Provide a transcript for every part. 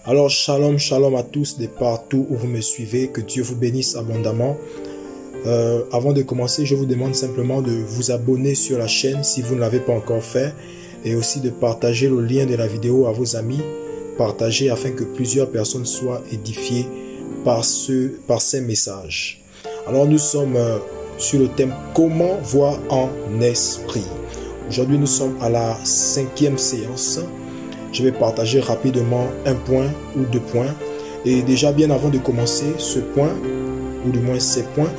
Alors, shalom, shalom à tous de partout où vous me suivez. Que Dieu vous bénisse abondamment. Avant de commencer, je vous demande simplement de vous abonner sur la chaîne si vous ne l'avez pas encore fait. Et aussi de partager le lien de la vidéo à vos amis. Partagez afin que plusieurs personnes soient édifiées par ces messages. Alors, nous sommes sur le thème « Comment voir en esprit ». Aujourd'hui, nous sommes à la 5e séance. Je vais partager rapidement un point ou deux points. Et déjà, bien avant de commencer ce point, ou du moins ces points,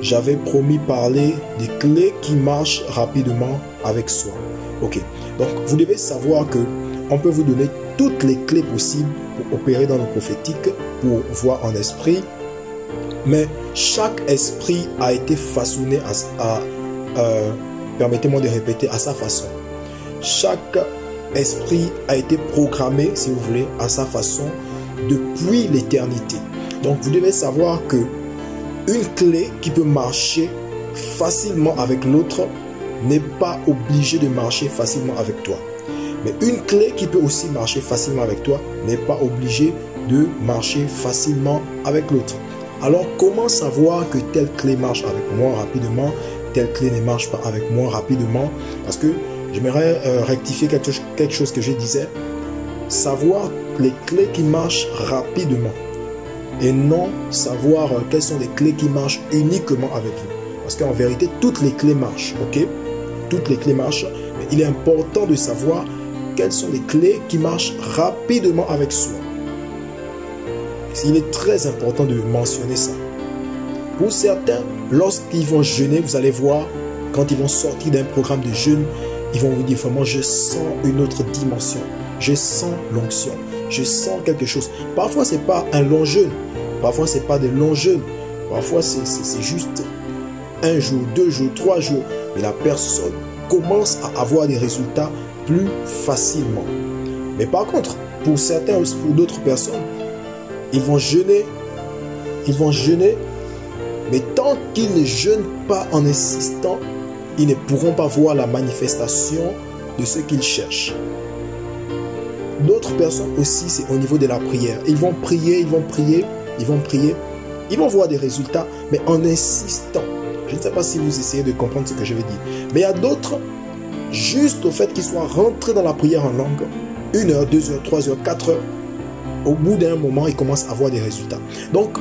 j'avais promis parler des clés qui marchent rapidement avec soi. Ok, donc vous devez savoir que on peut vous donner toutes les clés possibles pour opérer dans le prophétique, pour voir en esprit. Mais chaque esprit a été façonné permettez-moi de répéter, à sa façon. Chaque esprit a été programmé, si vous voulez, à sa façon depuis l'éternité. Donc, vous devez savoir que une clé qui peut marcher facilement avec l'autre n'est pas obligée de marcher facilement avec toi. Mais une clé qui peut aussi marcher facilement avec toi n'est pas obligée de marcher facilement avec l'autre. Alors, comment savoir que telle clé marche avec moi rapidement, telle clé ne marche pas avec moi rapidement? Parce que j'aimerais rectifier quelque chose que je disais. Savoir les clés qui marchent rapidement et non savoir quelles sont les clés qui marchent uniquement avec vous. Parce qu'en vérité, toutes les clés marchent, ok? Toutes les clés marchent, mais il est important de savoir quelles sont les clés qui marchent rapidement avec soi. Il est très important de mentionner ça. Pour certains, lorsqu'ils vont jeûner, vous allez voir, quand ils vont sortir d'un programme de jeûne, ils vont vous dire vraiment, je sens une autre dimension. Je sens l'onction. Je sens quelque chose. Parfois, ce n'est pas un long jeûne. Parfois, ce n'est pas des longs jeûnes. Parfois, c'est juste un jour, 2 jours, 3 jours. Mais la personne commence à avoir des résultats plus facilement. Mais par contre, pour certains ou pour d'autres personnes, ils vont jeûner. Ils vont jeûner. Mais tant qu'ils ne jeûnent pas en insistant, ils ne pourront pas voir la manifestation de ce qu'ils cherchent. D'autres personnes aussi, c'est au niveau de la prière. Ils vont prier, ils vont prier, ils vont prier. Ils vont voir des résultats, mais en insistant. Je ne sais pas si vous essayez de comprendre ce que je veux dire. Mais il y a d'autres, juste au fait qu'ils soient rentrés dans la prière en langue, 1 heure, 2 heures, 3 heures, 4 heures, au bout d'un moment, ils commencent à voir des résultats. Donc,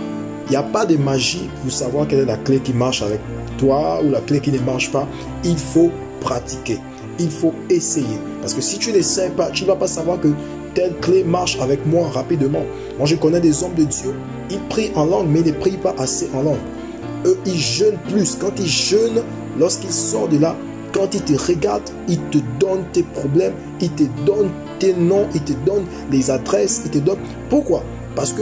il n'y a pas de magie pour savoir quelle est la clé qui marche avec toi ou la clé qui ne marche pas. Il faut pratiquer. Il faut essayer. Parce que si tu n'essaies pas, tu ne vas pas savoir que telle clé marche avec moi rapidement. Moi, je connais des hommes de Dieu. Ils prient en langue, mais ils ne prient pas assez en langue. Eux, ils jeûnent plus. Quand ils jeûnent, lorsqu'ils sortent de là, quand ils te regardent, ils te donnent tes problèmes, ils te donnent tes noms, ils te donnent les adresses, ils te donnent... Pourquoi? Parce que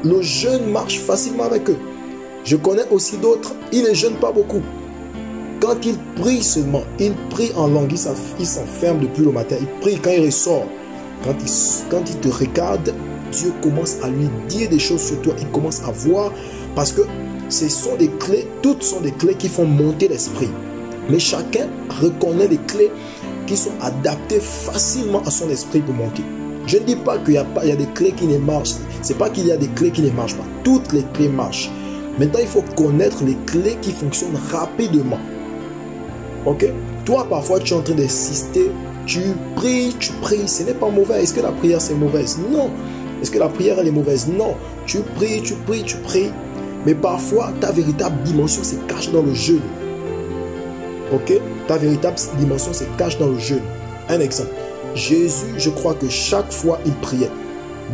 le jeûne marche facilement avec eux. Je connais aussi d'autres, ils ne jeûnent pas beaucoup. Quand ils prient seulement, ils prient en langue, ils s'enferment depuis le matin, ils prient quand ils ressortent. Quand ils te regardent, Dieu commence à lui dire des choses sur toi, il commence à voir, parce que ce sont des clés, toutes sont des clés qui font monter l'esprit. Mais chacun reconnaît les clés qui sont adaptées facilement à son esprit pour monter. Je ne dis pas qu'il y a des clés qui ne marchent. Ce n'est pas qu'il y a des clés qui ne marchent pas. Toutes les clés marchent. Maintenant, il faut connaître les clés qui fonctionnent rapidement. Ok? Toi, parfois, tu es en train d'insister. Tu pries. Ce n'est pas mauvais. Est-ce que la prière, c'est mauvaise? Non. Est-ce que la prière, elle est mauvaise? Non. Tu pries. Mais parfois, ta véritable dimension se cache dans le jeûne. Ok? Ta véritable dimension se cache dans le jeûne. Un exemple. Jésus, je crois que chaque fois il priait,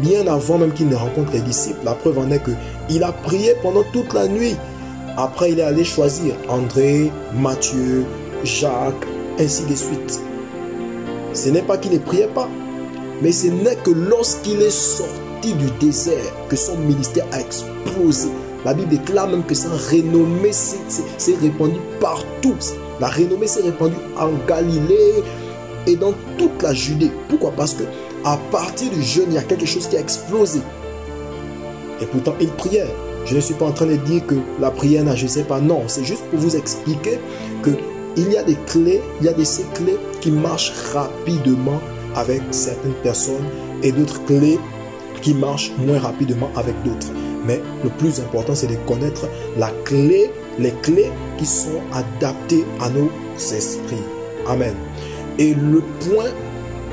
bien avant même qu'il ne rencontre les disciples, la preuve en est qu'il a prié pendant toute la nuit. Après, il est allé choisir André, Matthieu, Jacques, ainsi de suite. Ce n'est pas qu'il ne priait pas, mais ce n'est que lorsqu'il est sorti du désert que son ministère a explosé. La Bible déclare même que sa renommée s'est répandue partout. La renommée s'est répandue en Galilée et dans toute la Judée. Pourquoi? Parce que à partir du jeûne, il y a quelque chose qui a explosé. Et pourtant, il priait. Je ne suis pas en train de dire que la prière n'agissait pas. Non, c'est juste pour vous expliquer qu'il y a des clés, il y a ces clés qui marchent rapidement avec certaines personnes et d'autres clés qui marchent moins rapidement avec d'autres. Mais le plus important, c'est de connaître les clés qui sont adaptées à nos esprits. Amen. Et le point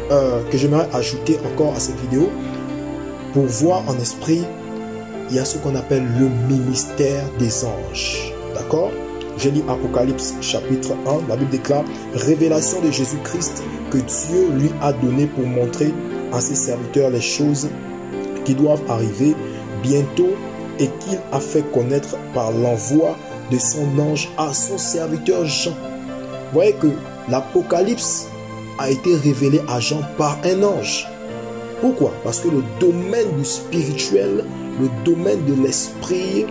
que j'aimerais ajouter encore à cette vidéo, pour voir en esprit, il y a ce qu'on appelle le ministère des anges. D'accord? Je lis Apocalypse chapitre 1, la Bible déclare « Révélation de Jésus-Christ que Dieu lui a donné pour montrer à ses serviteurs les choses qui doivent arriver bientôt et qu'il a fait connaître par l'envoi de son ange à son serviteur Jean. » Vous voyez que l'Apocalypse a été révélé à Jean par un ange. Pourquoi? Parce que le domaine du spirituel, le domaine de l'esprit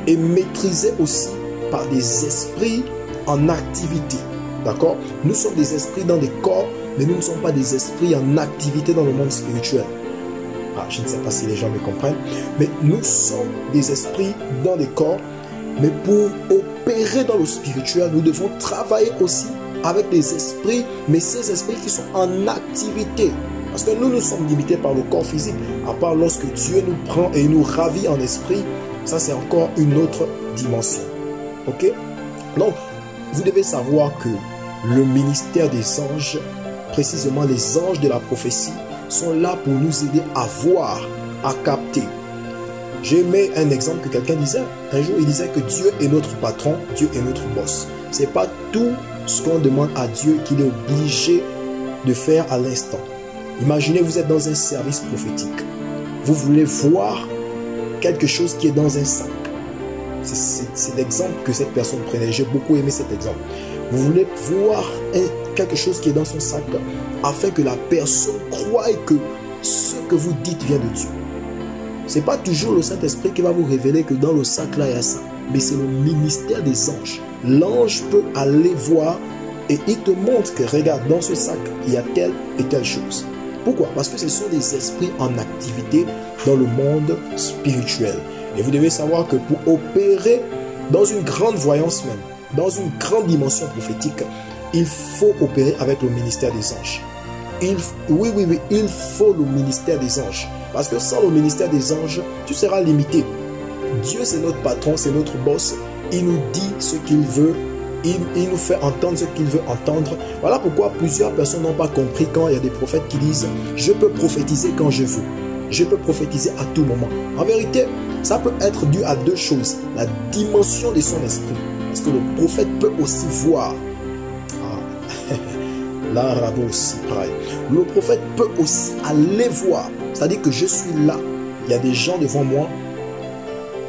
est maîtrisé aussi par des esprits en activité. D'accord? Nous sommes des esprits dans des corps, mais nous ne sommes pas des esprits en activité dans le monde spirituel. Ah, je ne sais pas si les gens me comprennent, mais nous sommes des esprits dans des corps, mais pour opérer dans le spirituel, nous devons travailler aussi avec des esprits, mais ces esprits qui sont en activité. Parce que nous sommes limités par le corps physique, à part lorsque Dieu nous prend et nous ravit en esprit, ça c'est encore une autre dimension. Ok? Donc, vous devez savoir que le ministère des anges, précisément les anges de la prophétie, sont là pour nous aider à voir, à capter. J'ai aimé un exemple que quelqu'un disait. Un jour, il disait que Dieu est notre patron, Dieu est notre boss. Ce n'est pas tout ce qu'on demande à Dieu qu'il est obligé de faire à l'instant. Imaginez, vous êtes dans un service prophétique. Vous voulez voir quelque chose qui est dans un sac. C'est l'exemple que cette personne prenait. J'ai beaucoup aimé cet exemple. Vous voulez voir quelque chose qui est dans son sac afin que la personne croie que ce que vous dites vient de Dieu. Ce n'est pas toujours le Saint-Esprit qui va vous révéler que dans le sac là il y a ça. Mais c'est le ministère des anges. L'ange peut aller voir et il te montre que regarde, dans ce sac il y a telle et telle chose. Pourquoi? Parce que ce sont des esprits en activité dans le monde spirituel. Et vous devez savoir que pour opérer dans une grande voyance même, dans une grande dimension prophétique, il faut opérer avec le ministère des anges. Oui, il faut le ministère des anges. Parce que sans le ministère des anges, tu seras limité. Dieu, c'est notre patron, c'est notre boss. Il nous dit ce qu'il veut. Il nous fait entendre ce qu'il veut entendre. Voilà pourquoi plusieurs personnes n'ont pas compris quand il y a des prophètes qui disent « Je peux prophétiser quand je veux. Je peux prophétiser à tout moment. » En vérité, ça peut être dû à deux choses. La dimension de son esprit. Parce que le prophète peut aussi voir. Le prophète peut aussi aller voir. C'est-à-dire que je suis là. Il y a des gens devant moi.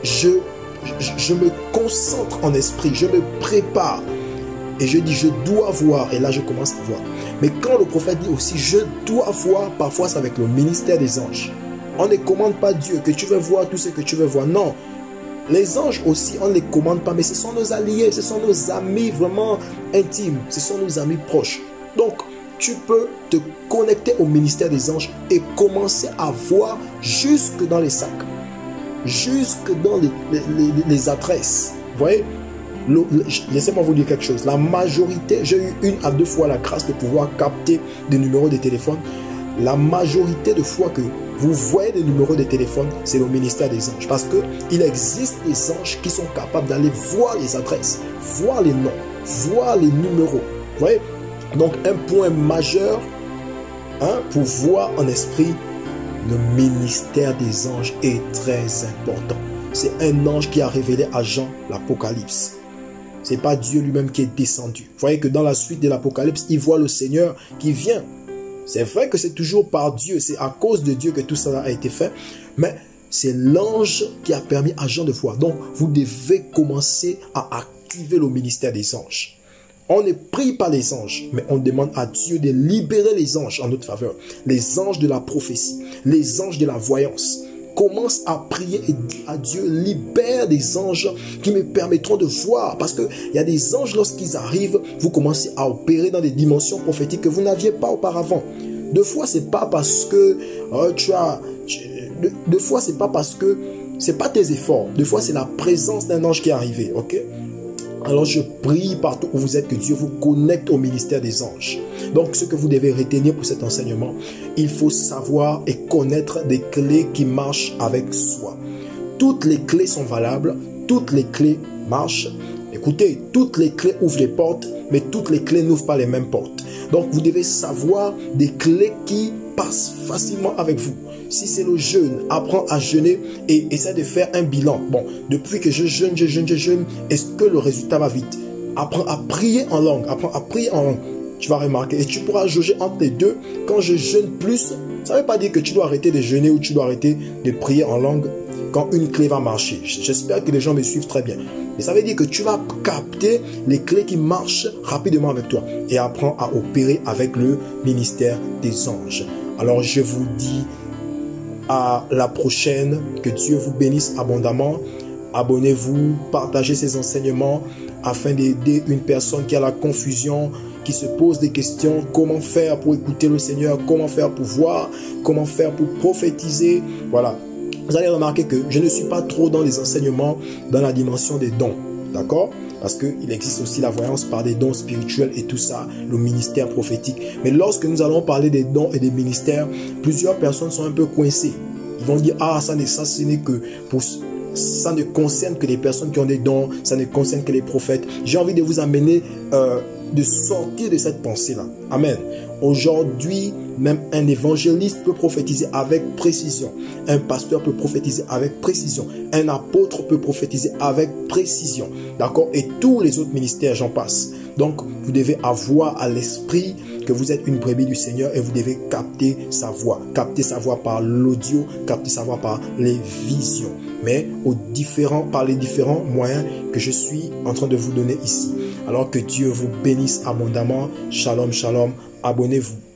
Je me concentre en esprit, je me prépare et je dis je dois voir et là je commence à voir. Mais quand le prophète dit aussi je dois voir, parfois c'est avec le ministère des anges. On ne commande pas Dieu que tu veux voir tout ce que tu veux voir, non. Les anges aussi on ne les commande pas, mais ce sont nos alliés, ce sont nos amis vraiment intimes, ce sont nos amis proches. Donc tu peux te connecter au ministère des anges et commencer à voir jusque dans les sacs. Jusque dans les adresses. Vous voyez, laissez-moi vous dire quelque chose. La majorité, j'ai eu 1 à 2 fois la grâce de pouvoir capter des numéros de téléphone. La majorité de fois que vous voyez des numéros de téléphone, c'est le ministère des anges. Parce qu'il existe des anges qui sont capables d'aller voir les adresses, voir les noms, voir les numéros. Vous voyez, donc un point majeur pour voir en esprit. Le ministère des anges est très important. C'est un ange qui a révélé à Jean l'Apocalypse. Ce n'est pas Dieu lui-même qui est descendu. Vous voyez que dans la suite de l'Apocalypse, il voit le Seigneur qui vient. C'est vrai que c'est toujours par Dieu. C'est à cause de Dieu que tout cela a été fait. Mais c'est l'ange qui a permis à Jean de voir. Donc, vous devez commencer à activer le ministère des anges. On ne prie pas les anges, mais on demande à Dieu de libérer les anges en notre faveur. Les anges de la prophétie, les anges de la voyance. Commence à prier et dire à Dieu, libère des anges qui me permettront de voir. Parce qu'il y a des anges, lorsqu'ils arrivent, vous commencez à opérer dans des dimensions prophétiques que vous n'aviez pas auparavant. Deux fois, c'est pas parce que deux fois, c'est pas parce que c'est pas tes efforts. Deux fois, c'est la présence d'un ange qui est arrivé, ok? Alors je prie partout où vous êtes que Dieu vous connecte au ministère des anges. Donc ce que vous devez retenir pour cet enseignement, il faut savoir et connaître des clés qui marchent avec soi. Toutes les clés sont valables, toutes les clés marchent. Écoutez, toutes les clés ouvrent les portes, mais toutes les clés n'ouvrent pas les mêmes portes. Donc vous devez savoir des clés qui passent facilement avec vous. Si c'est le jeûne, apprends à jeûner et essaie de faire un bilan. Bon, depuis que je jeûne, est-ce que le résultat va vite? Apprends à prier en langue, apprends à prier en langue. Tu vas remarquer et tu pourras jauger entre les deux. Quand je jeûne plus, ça ne veut pas dire que tu dois arrêter de jeûner ou tu dois arrêter de prier en langue quand une clé va marcher. J'espère que les gens me suivent très bien. Mais ça veut dire que tu vas capter les clés qui marchent rapidement avec toi et apprends à opérer avec le ministère des anges. Alors je vous dis à la prochaine, que Dieu vous bénisse abondamment. Abonnez-vous, partagez ces enseignements afin d'aider une personne qui a la confusion, qui se pose des questions, comment faire pour écouter le Seigneur, comment faire pour voir, comment faire pour prophétiser. Voilà. Vous allez remarquer que je ne suis pas trop dans les enseignements dans la dimension des dons. D'accord? Parce qu'il existe aussi la voyance par des dons spirituels et tout ça, le ministère prophétique. Mais lorsque nous allons parler des dons et des ministères, plusieurs personnes sont un peu coincées. Ils vont dire, ah, ça n'est que pour... Ça ne concerne que les personnes qui ont des dons, ça ne concerne que les prophètes. J'ai envie de vous amener de sortir de cette pensée-là. Amen. Aujourd'hui, même un évangéliste peut prophétiser avec précision. Un pasteur peut prophétiser avec précision. Un apôtre peut prophétiser avec précision. D'accord? Et tous les autres ministères, j'en passe. Donc, vous devez avoir à l'esprit que vous êtes une brebis du Seigneur et vous devez capter sa voix. Capter sa voix par l'audio, capter sa voix par les visions. Mais par les différents moyens que je suis en train de vous donner ici. Alors que Dieu vous bénisse abondamment. Shalom, shalom. Abonnez-vous.